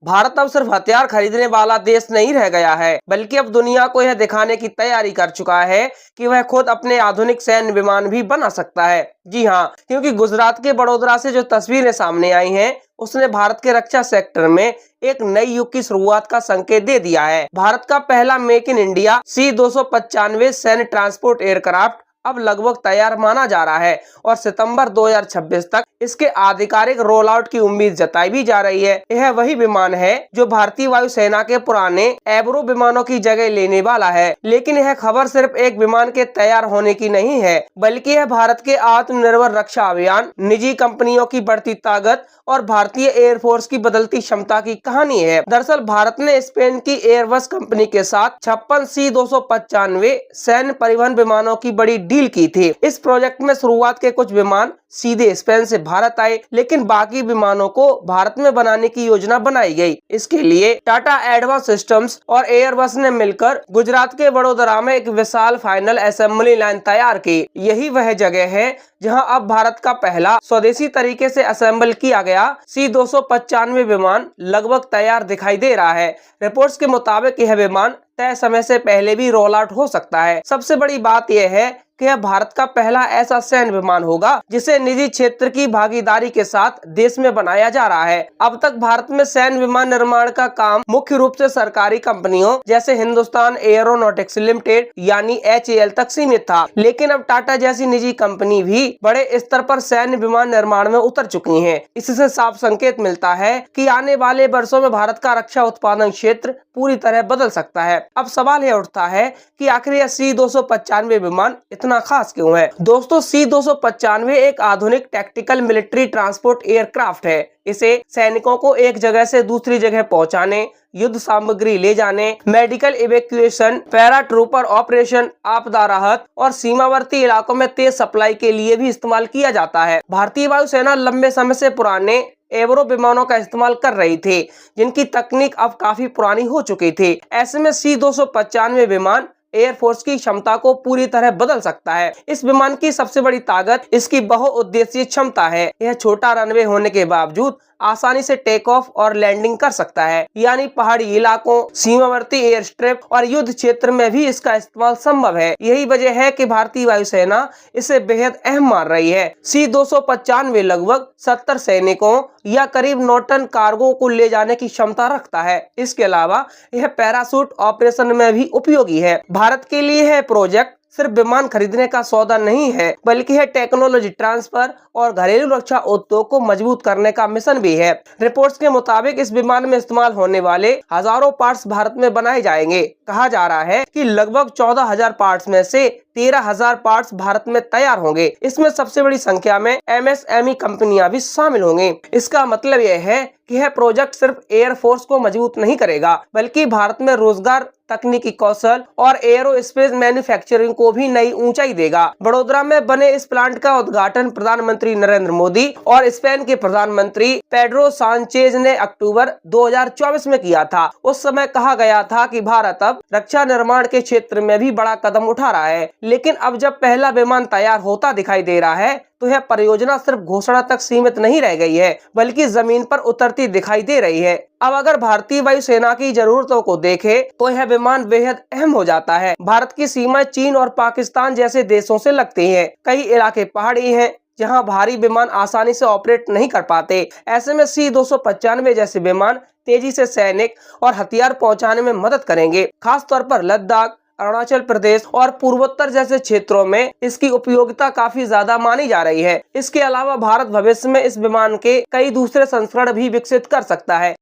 भारत अब सिर्फ हथियार खरीदने वाला देश नहीं रह गया है, बल्कि अब दुनिया को यह दिखाने की तैयारी कर चुका है कि वह खुद अपने आधुनिक सैन्य विमान भी बना सकता है। जी हाँ, क्योंकि गुजरात के बड़ोदरा से जो तस्वीरें सामने आई हैं, उसने भारत के रक्षा सेक्टर में एक नई युग की शुरुआत का संकेत दे दिया है। भारत का पहला मेक इन इंडिया C-295 सैन्य ट्रांसपोर्ट एयरक्राफ्ट अब लगभग तैयार माना जा रहा है और सितंबर 2026 तक इसके आधिकारिक रोल आउट की उम्मीद जताई भी जा रही है। यह वही विमान है जो भारतीय वायुसेना के पुराने एब्रो विमानों की जगह लेने वाला है। लेकिन यह खबर सिर्फ एक विमान के तैयार होने की नहीं है, बल्कि यह भारत के आत्मनिर्भर रक्षा अभियान, निजी कंपनियों की बढ़ती ताकत और भारतीय एयरफोर्स की बदलती क्षमता की कहानी है। दरअसल भारत ने स्पेन की एयरबस कंपनी के साथ 56 C-295 सैन्य परिवहन विमानों की बड़ी डील की थी। इस प्रोजेक्ट में शुरुआत के कुछ विमान सीधे स्पेन से भारत आए, लेकिन बाकी विमानों को भारत में बनाने की योजना बनाई गई। इसके लिए टाटा एडवांस सिस्टम्स और एयरबस ने मिलकर गुजरात के वडोदरा में एक विशाल फाइनल असेंबली लाइन तैयार की। यही वह जगह है जहां अब भारत का पहला स्वदेशी तरीके से असेंबल किया गया C-295 विमान लगभग तैयार दिखाई दे रहा है। रिपोर्ट्स के मुताबिक यह विमान तय समय से पहले भी रोल आउट हो सकता है। सबसे बड़ी बात यह है कि यह भारत का पहला ऐसा सैन्य विमान होगा जिसे निजी क्षेत्र की भागीदारी के साथ देश में बनाया जा रहा है। अब तक भारत में सैन्य विमान निर्माण का काम मुख्य रूप से सरकारी कंपनियों जैसे हिंदुस्तान एयरोनॉटिक्स लिमिटेड यानी HAL तक सीमित था, लेकिन अब टाटा जैसी निजी कंपनी भी बड़े स्तर पर सैन्य विमान निर्माण में उतर चुकी है। इससे साफ संकेत मिलता है कि आने वाले वर्षों में भारत का रक्षा उत्पादन क्षेत्र पूरी तरह बदल सकता है। अब सवाल यह उठता है कि आखिर यह C-295 विमान इतना खास क्यों है। दोस्तों, C-295 एक आधुनिक टैक्टिकल मिलिट्री ट्रांसपोर्ट एयरक्राफ्ट है। इसे सैनिकों को एक जगह से दूसरी जगह पहुंचाने, युद्ध सामग्री ले जाने, medical evacuation, para trooper operation, आपदा राहत और सीमावर्ती इलाकों में तेज सप्लाई के लिए भी इस्तेमाल किया जाता है। भारतीय वायुसेना लंबे समय से पुराने एवरो विमानों का इस्तेमाल कर रही थी, जिनकी तकनीक अब काफी पुरानी हो चुकी थी। ऐसे में C-295 विमान एयरफोर्स की क्षमता को पूरी तरह बदल सकता है। इस विमान की सबसे बड़ी ताकत इसकी बहुउद्देशीय क्षमता है। यह छोटा रनवे होने के बावजूद आसानी से टेक ऑफ और लैंडिंग कर सकता है, यानी पहाड़ी इलाकों, सीमावर्ती एयर स्ट्रिप और युद्ध क्षेत्र में भी इसका इस्तेमाल संभव है। यही वजह है कि भारतीय वायुसेना इसे बेहद अहम मान रही है। C-295 लगभग 70 सैनिकों या करीब 9 टन कार्गो को ले जाने की क्षमता रखता है। इसके अलावा यह पैराशूट ऑपरेशन में भी उपयोगी है। भारत के लिए यह प्रोजेक्ट सिर्फ विमान खरीदने का सौदा नहीं है, बल्कि है टेक्नोलॉजी ट्रांसफर और घरेलू रक्षा उद्योग को मजबूत करने का मिशन भी है। रिपोर्ट्स के मुताबिक इस विमान में इस्तेमाल होने वाले हजारों पार्ट्स भारत में बनाए जाएंगे। कहा जा रहा है कि लगभग 14,000 पार्ट्स में से 13,000 पार्ट्स भारत में तैयार होंगे। इसमें सबसे बड़ी संख्या में MSME कंपनियां भी शामिल होंगी। इसका मतलब यह है कि यह प्रोजेक्ट सिर्फ एयरफोर्स को मजबूत नहीं करेगा, बल्कि भारत में रोजगार, तकनीकी कौशल और एरोस्पेस मैन्युफैक्चरिंग को भी नई ऊंचाई देगा। बड़ोदरा में बने इस प्लांट का उद्घाटन प्रधानमंत्री नरेंद्र मोदी और स्पेन के प्रधानमंत्री पेड्रो सांचेज ने अक्टूबर 2024 में किया था। उस समय कहा गया था कि भारत अब रक्षा निर्माण के क्षेत्र में भी बड़ा कदम उठा रहा है। लेकिन अब जब पहला विमान तैयार होता दिखाई दे रहा है, तो यह परियोजना सिर्फ घोषणा तक सीमित नहीं रह गई है, बल्कि जमीन पर उतरती दिखाई दे रही है। अब अगर भारतीय वायुसेना की जरूरतों को देखें, तो यह विमान बेहद अहम हो जाता है। भारत की सीमाएं चीन और पाकिस्तान जैसे देशों से लगती हैं। कई इलाके पहाड़ी हैं, जहां भारी विमान आसानी से ऑपरेट नहीं कर पाते। ऐसे में C-295 जैसे विमान तेजी से सैनिक और हथियार पहुंचाने में मदद करेंगे। खास तौर पर लद्दाख, अरुणाचल प्रदेश और पूर्वोत्तर जैसे क्षेत्रों में इसकी उपयोगिता काफी ज्यादा मानी जा रही है। इसके अलावा भारत भविष्य में इस विमान के कई दूसरे संस्करण भी विकसित कर सकता है।